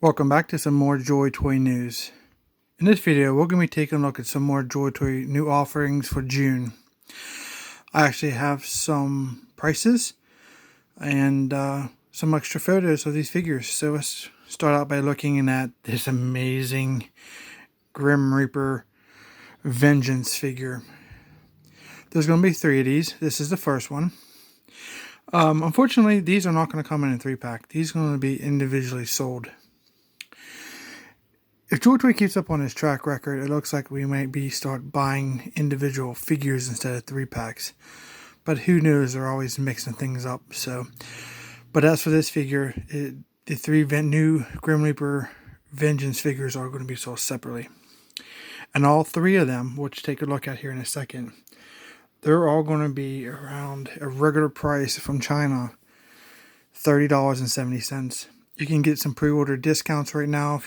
Welcome back to some more Joytoy news. In this video, we're going to be taking a look at some more Joytoy new offerings for June. I actually have some prices and some extra photos of these figures. So let's start out by looking at this amazing Grim Reaper Vengeance figure. There's going to be 3 of these. This is the first one. Unfortunately, these are not going to come in a 3-pack. These are going to be individually sold. If Joytoy keeps up on his track record, it looks like we might start buying individual figures instead of 3-packs. But who knows, they're always mixing things up. But as for this figure, the 3 new Grim Reaper Vengeance figures are going to be sold separately. And all 3 of them, which take a look at here in a second, they're all going to be around a regular price from China, $30.70. You can get some pre-order discounts right now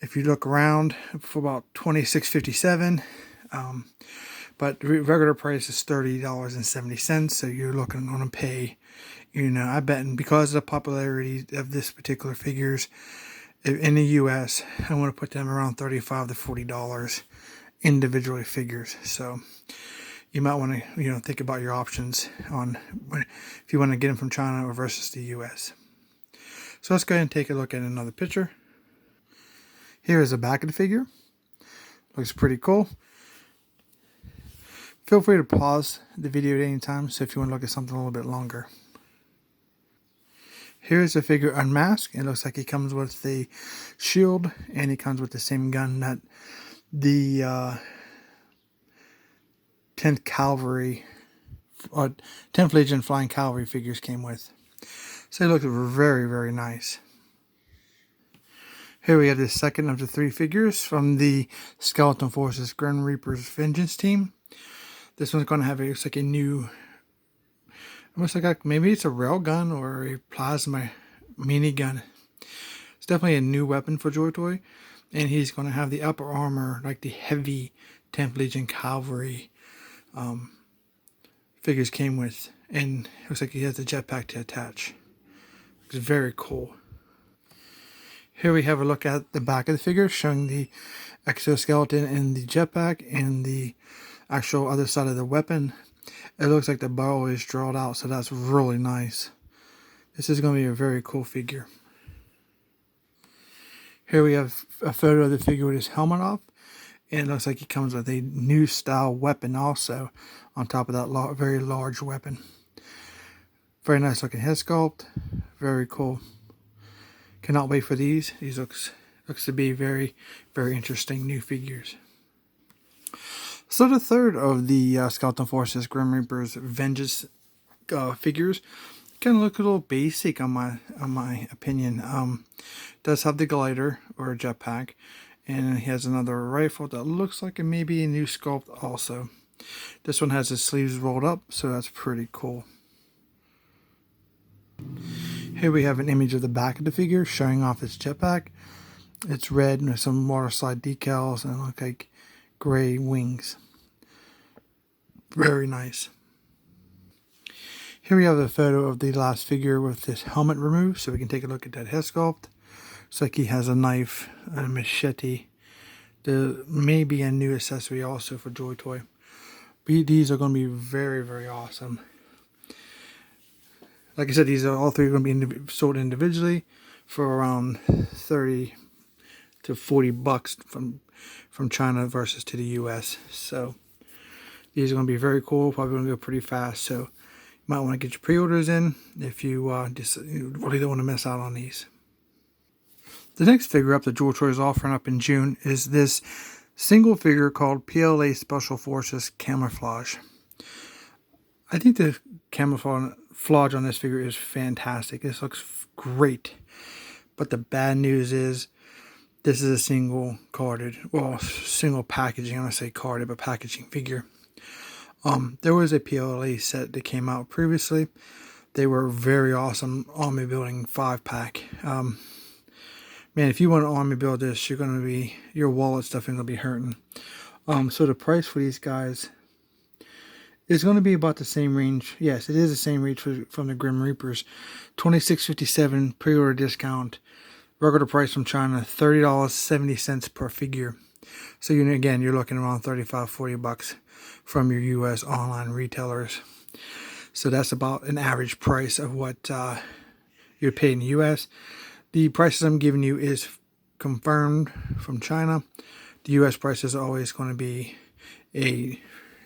if you look around for about $26.57, but the regular price is $30.70. So you're looking going to pay, I bet, and because of the popularity of this particular figures in the U.S., I want to put them around $35 to $40 individually figures. So you might want to think about your options on if you want to get them from China or versus the U.S. So let's go ahead and take a look at another picture. Here is the back of the figure. Looks pretty cool. Feel free to pause the video at any time, so if you want to look at something a little bit longer. Here's the figure unmasked. It looks like he comes with the shield, and he comes with the same gun that the 10th Cavalry, or 10th Legion Flying Cavalry figures came with. So they look very, very nice. Here we have the second of the 3 figures from the Skeleton Forces Grim Reaper's Vengeance team. This one's going to have a new, almost like maybe it's a railgun or a plasma minigun. It's definitely a new weapon for Joytoy, and he's going to have the upper armor like the heavy 10th Legion Cavalry figures came with, and it looks like he has the jetpack to attach. It's very cool. Here we have a look at the back of the figure, showing the exoskeleton and the jetpack and the actual other side of the weapon. It looks like the barrel is drawn out, so that's really nice. This is going to be a very cool figure. Here we have a photo of the figure with his helmet off, and it looks like he comes with a new style weapon also on top of that very large weapon. Very nice looking head sculpt, very cool. Cannot wait for these. These looks to be very, very interesting new figures. So the third of the Skeleton Forces Grim Reaper's Vengeance figures kind of look a little basic on my opinion. Does have the glider or a jetpack, and he has another rifle that looks like it may be a new sculpt also. This one has his sleeves rolled up, so that's pretty cool. Here we have an image of the back of the figure showing off its jetpack. It's red with some water slide decals and look like gray wings. Very nice. Here we have a photo of the last figure with this helmet removed, so we can take a look at that head sculpt. Looks like he has a knife and a machete. There may be a new accessory also for Joytoy. These are going to be very, very awesome. Like I said, these are all 3 going to be sold individually for around 30 to 40 bucks from China versus to the US. So these are going to be very cool. Probably going to go pretty fast. So you might want to get your pre-orders in if you you really don't want to miss out on these. The next figure up that Joytoy is offering up in June is this single figure called PLA Special Forces Camouflage. I think the camouflage on this figure is fantastic. This looks great. But the bad news is this is a single packaging. I'm going to say carded, but packaging figure. There was a PLA set that came out previously. They were very awesome army building 5-pack. Man, if you want to army build this, your wallet's definitely going to be hurting. So the price for these guys is going to be about the same range. Yes, it is the same range from the Grim Reapers. $26.57 pre-order discount. Regular price from China, $30.70 per figure. So again, you're looking around 35, 40 bucks from your U.S. online retailers. So that's about an average price of what you're paying in the U.S. The prices I'm giving you is confirmed from China. The U.S. price is always going to be a,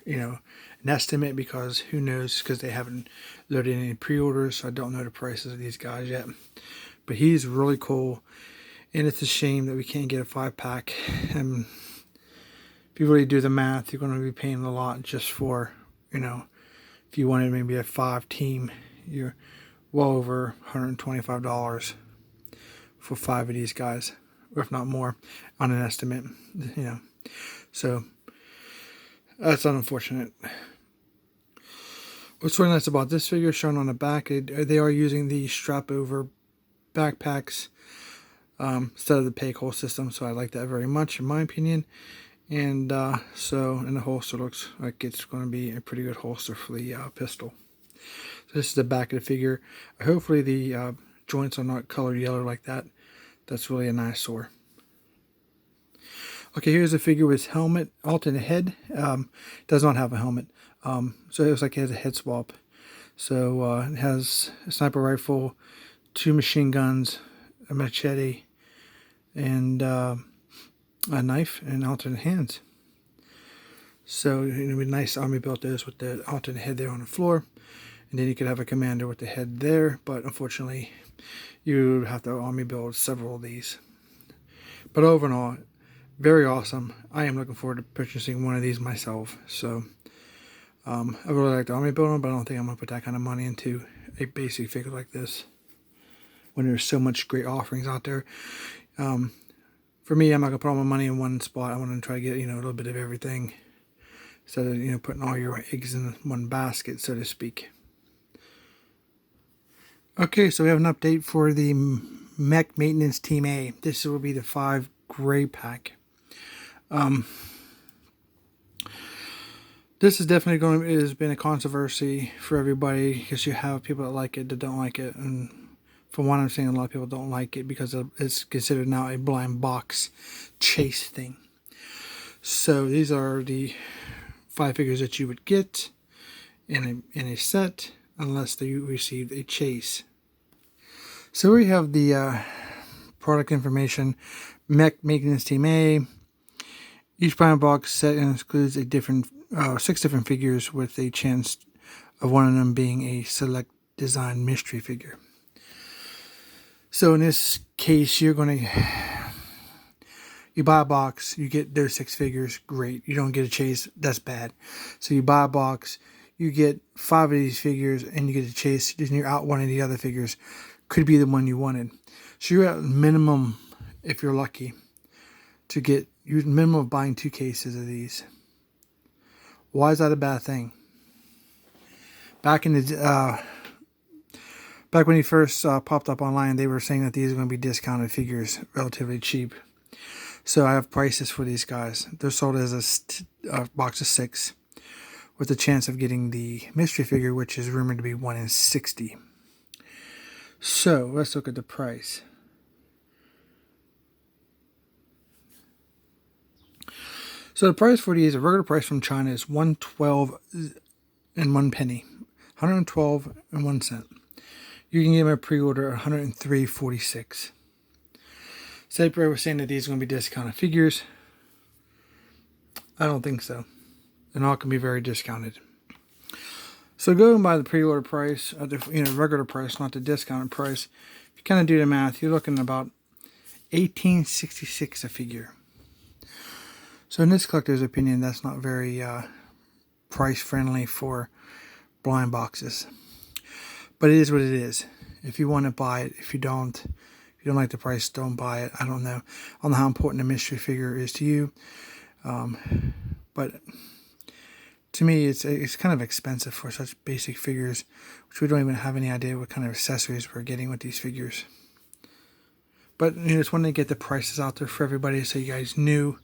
an estimate, because who knows, because they haven't loaded any pre-orders, so I don't know the prices of these guys yet. But he's really cool, and it's a shame that we can't get a 5-pack. And if you really do the math, you're going to be paying a lot just for, if you wanted maybe a 5-team, you're well over $125 for 5 of these guys, or if not more, on an estimate, So that's unfortunate. What's really nice about this figure shown on the back, they are using the strap over backpacks instead of the peg hole system, so I like that very much, in my opinion. And the holster looks like it's going to be a pretty good holster for the pistol. So this is the back of the figure. Hopefully the joints are not colored yellow like that. That's really an eyesore. Okay, here's a figure with helmet, alternate head. Does not have a helmet. So it looks like it has a head swap. So it has a sniper rifle, 2 machine guns, a machete, and a knife, and alternate hands. So it would be nice army built those with the alternate head there on the floor. And then you could have a commander with the head there, but unfortunately you would have to army build several of these. But overall, very awesome. I am looking forward to purchasing one of these myself. So I really like the army build them, but I don't think I'm going to put that kind of money into a basic figure like this when there's so much great offerings out there. For me, I'm not going to put all my money in one spot. I want to try to get, a little bit of everything, instead of, putting all your eggs in one basket, so to speak. Okay, so we have an update for the Mech Maintenance Team A. This will be the 5 gray pack. This is definitely has been a controversy for everybody, because you have people that like it, that don't like it, and from what I'm seeing, a lot of people don't like it because it's considered now a blind box chase thing. So these are the 5 figures that you would get in a set, unless you received a chase. So we have the product information. Mech Maintenance Team A. Each blind box set includes a different 6 different figures, with a chance of one of them being a select design mystery figure. So in this case, you buy a box, you get those 6 figures, great. You don't get a chase, that's bad. So you buy a box, you get 5 of these figures, and you get a chase, and you're out one of the other figures. Could be the one you wanted. So you're at minimum, if you're lucky, to get your minimum of buying 2 cases of these. Why is that a bad thing? Back in the back when he first popped up online, they were saying that these are going to be discounted figures, relatively cheap. So I have prices for these guys. They're sold as a box of 6, with the chance of getting the mystery figure, which is rumored to be 1 in 60. So let's look at the price. So the price for these, a regular price from China, is $112 and 1 penny, $112 and 1 cent. You can get them a pre-order at $103.46. Saper was saying that these are going to be discounted figures. I don't think so. And all can be very discounted. So going by the pre-order price, the regular price, not the discounted price, if you kind of do the math, you're looking at about $18.66 a figure. So in this collector's opinion, that's not very price friendly for blind boxes. But it is what it is. If you want to buy it, if you don't like the price, don't buy it. I don't know how important a mystery figure is to you. But to me, it's kind of expensive for such basic figures, which we don't even have any idea what kind of accessories we're getting with these figures. But just wanted to get the prices out there for everybody, so you guys knew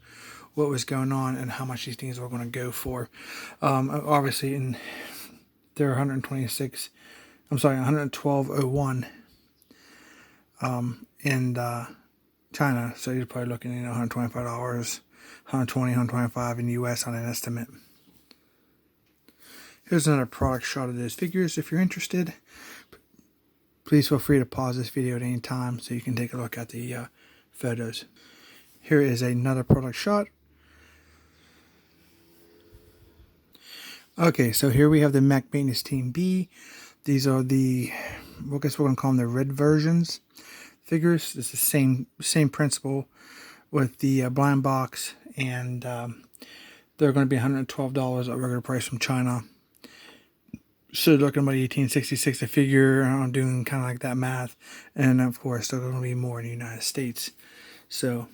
what was going on and how much these things were going to go for. Obviously, they're $112.01, and China, so you're probably looking at $125, 120, 125 in the US on an estimate. Here's another product shot of those figures. If you're interested, please feel free to pause this video at any time so you can take a look at the photos. Here is another product shot. Okay, so here we have the Mech Maintenance Team B. These are the, I guess we're going to call them the red versions figures. It's the same principle with the blind box, and they're going to be $112 at regular price from China. So looking about $18.66 a figure. I'm doing kind of like that math, and of course they're going to be more in the United States. So,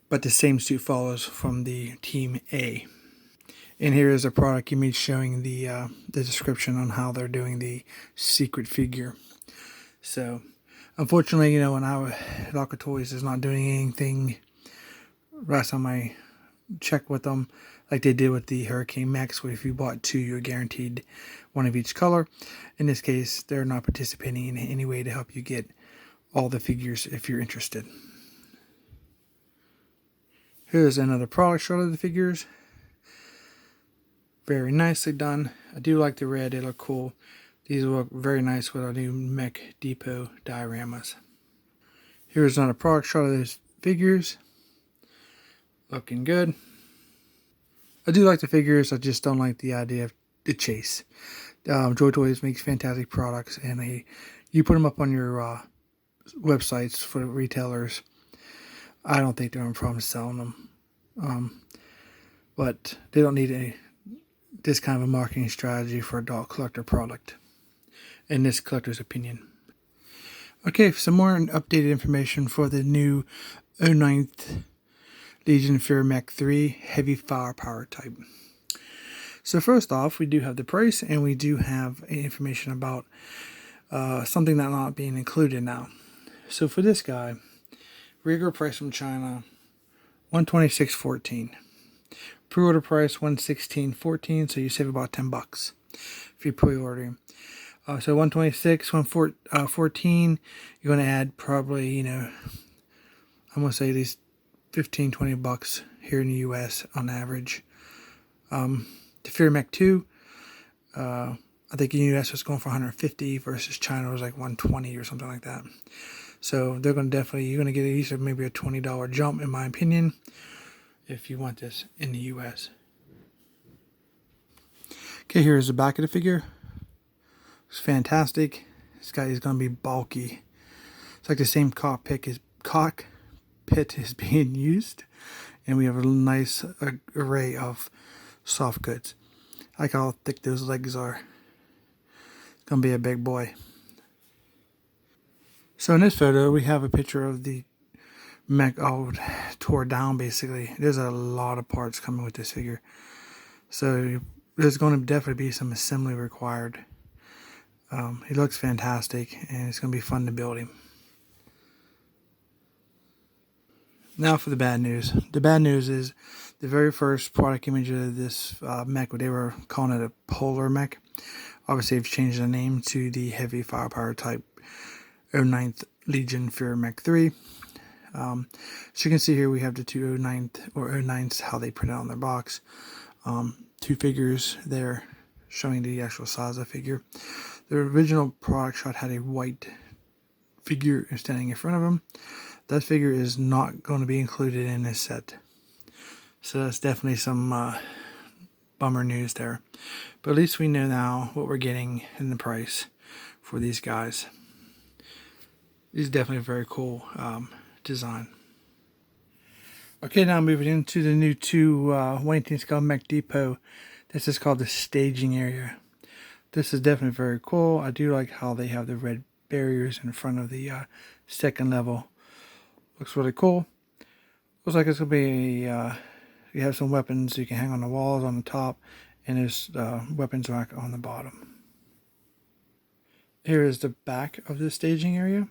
but the same suit follows from the Team A. And here is a product image showing the description on how they're doing the secret figure. So, unfortunately, when Locker Toys is not doing anything. Last time I checked with them, like they did with the Hurricane Mechs, where if you bought two, you're guaranteed one of each color. In this case, they're not participating in any way to help you get all the figures if you're interested. Here's another product shot of the figures. Very nicely done. I do like the red, they look cool. These look very nice with our new Mech Depot dioramas. Here's another product shot of those figures. Looking good. I do like the figures, I just don't like the idea of the chase. Joytoy makes fantastic products, and you put them up on your websites for retailers. I don't think they're in problem selling them. But they don't need this kind of a marketing strategy for adult collector product, in this collector's opinion. Okay, some more updated information for the new 09th Legion Fear Mech 3 heavy firepower type. So first off, we do have the price, and we do have information about something that's not being included now. So for this guy, regular price from China, $126.14. Pre-order price $116.14, so you save about $10 if you pre-order him. So $126, $114. You're going to add probably, I'm going to say at least $15-20 here in the U.S. on average. The Fear Mech 2, I think in the U.S. was going for $150 versus China was like $120 or something like that. So they're going to you're going to get at least maybe a $20 jump, in my opinion, if you want this in the U.S. Okay, here's the back of the figure. It's fantastic. This guy is going to be bulky. It's like the same cockpit is being used, and we have a nice array of soft goods. I like how thick those legs are. It's going to be a big boy. So in this photo, we have a picture of the Mech all tore down, basically. There's a lot of parts coming with this figure. So there's going to definitely be some assembly required. He looks fantastic, and it's going to be fun to build him. Now for the bad news. The bad news is the very first product image of this mech, they were calling it a polar mech. Obviously, they've changed the name to the heavy firepower type 09th Legion Fear Mech 3. So you can see here we have the two 09ths, how they print out on their box. Two figures there showing the actual size of the figure. The original product shot had a white figure standing in front of him. That figure is not going to be included in this set. So that's definitely some bummer news there. But at least we know now what we're getting in the price for these guys. This is definitely a very cool design. Okay, now moving into the new 118 scale Mech Depot. This is called the staging area. This is definitely very cool. I do like how they have the red barriers in front of the second level. Looks really cool. Looks like it's going to be you have some weapons you can hang on the walls on the top, and there's weapons rack on the bottom. Here is the back of the staging area.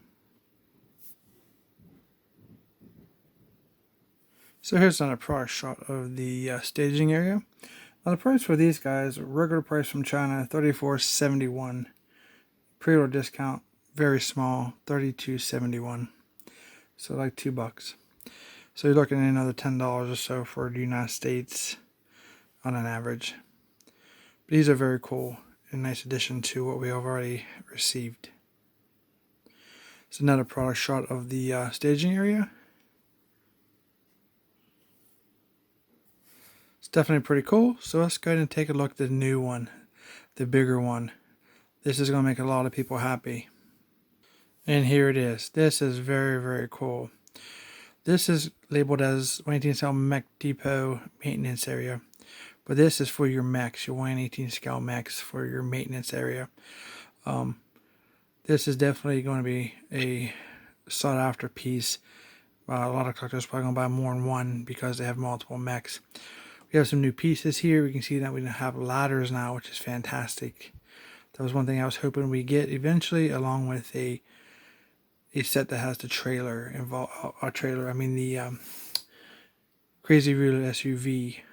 So here's another product shot of the staging area. Now the price for these guys, regular price from China, $34.71. Pre-order discount, very small, $32.71. So like $2. So you're looking at another $10 or so for the United States on an average. But these are very cool. A nice addition to what we have already received. It's another product shot of the staging area. It's definitely pretty cool. So let's go ahead and take a look at the new one, the bigger one. This is going to make a lot of people happy. And here it is. This is very, very cool. This is labeled as 1/18 scale Mech Depot maintenance area. But this is for your mechs, your 1/18 scale mechs for your maintenance area. This is definitely going to be a sought after piece. A lot of collectors are probably going to buy more than one because they have multiple mechs. We have some new pieces here. We can see that we have ladders now, which is fantastic. That was one thing I was hoping we get eventually, along with a set that has the trailer involved. The Crazy Wheeler SUV,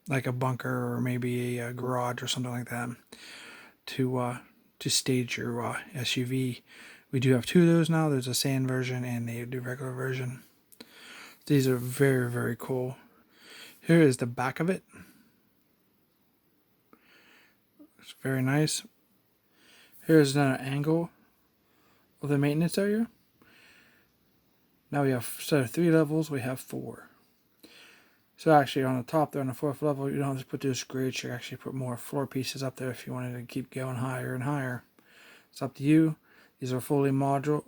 like a bunker or maybe a garage or something like that, to stage your SUV. We do have two of those now. There's a sand version and a regular version. These are very, very cool. Here is the back of it. It's very nice. Here's another angle of the maintenance area. Now we have, instead of 3 levels, we have 4. So actually on the top there, on the 4th level, you don't have to put this grade. You actually put more floor pieces up there if you wanted to keep going higher and higher. It's up to you. These are fully modular,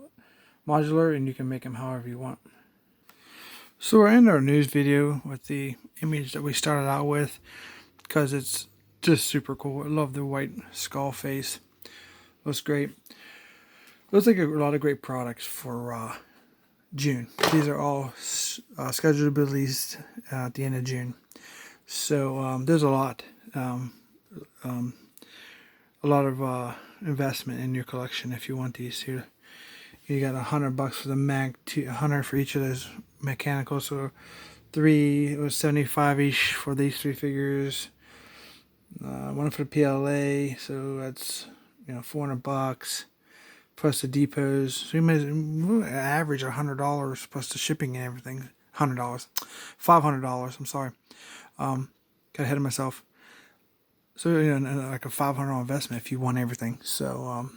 and you can make them however you want. So we're in our news video with the image that we started out with, because it's just super cool. I love the white skull face. Looks great. Looks like a lot of great products for June. These are all scheduled to be released at the end of June. So there's a lot of investment in your collection if you want these here. You got $100 for the Mech, $100 for each of those mechanicals. So it was $75 each for these 3 figures. One for the PLA, so that's $400 plus the depots. So you may average $100 plus the shipping and everything. $500. I'm sorry. Got ahead of myself. So like a $500 investment if you want everything. So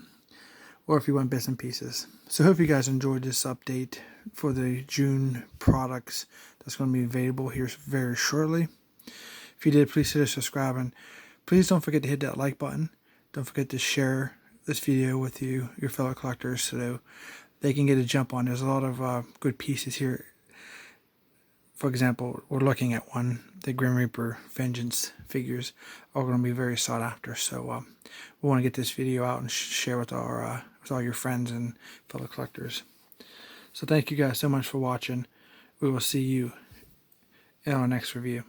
or if you want bits and pieces. So I hope you guys enjoyed this update for the June products that's going to be available here very shortly. If you did, please hit subscribe, and please don't forget to hit that like button. Don't forget to share this video with your fellow collectors so they can get a jump on. There's a lot of good pieces here. For example, we're looking at one, the Grim Reaper Vengeance figures are going to be very sought after. So we want to get this video out and share with all your friends and fellow collectors. So thank you guys so much for watching. We will see you in our next review.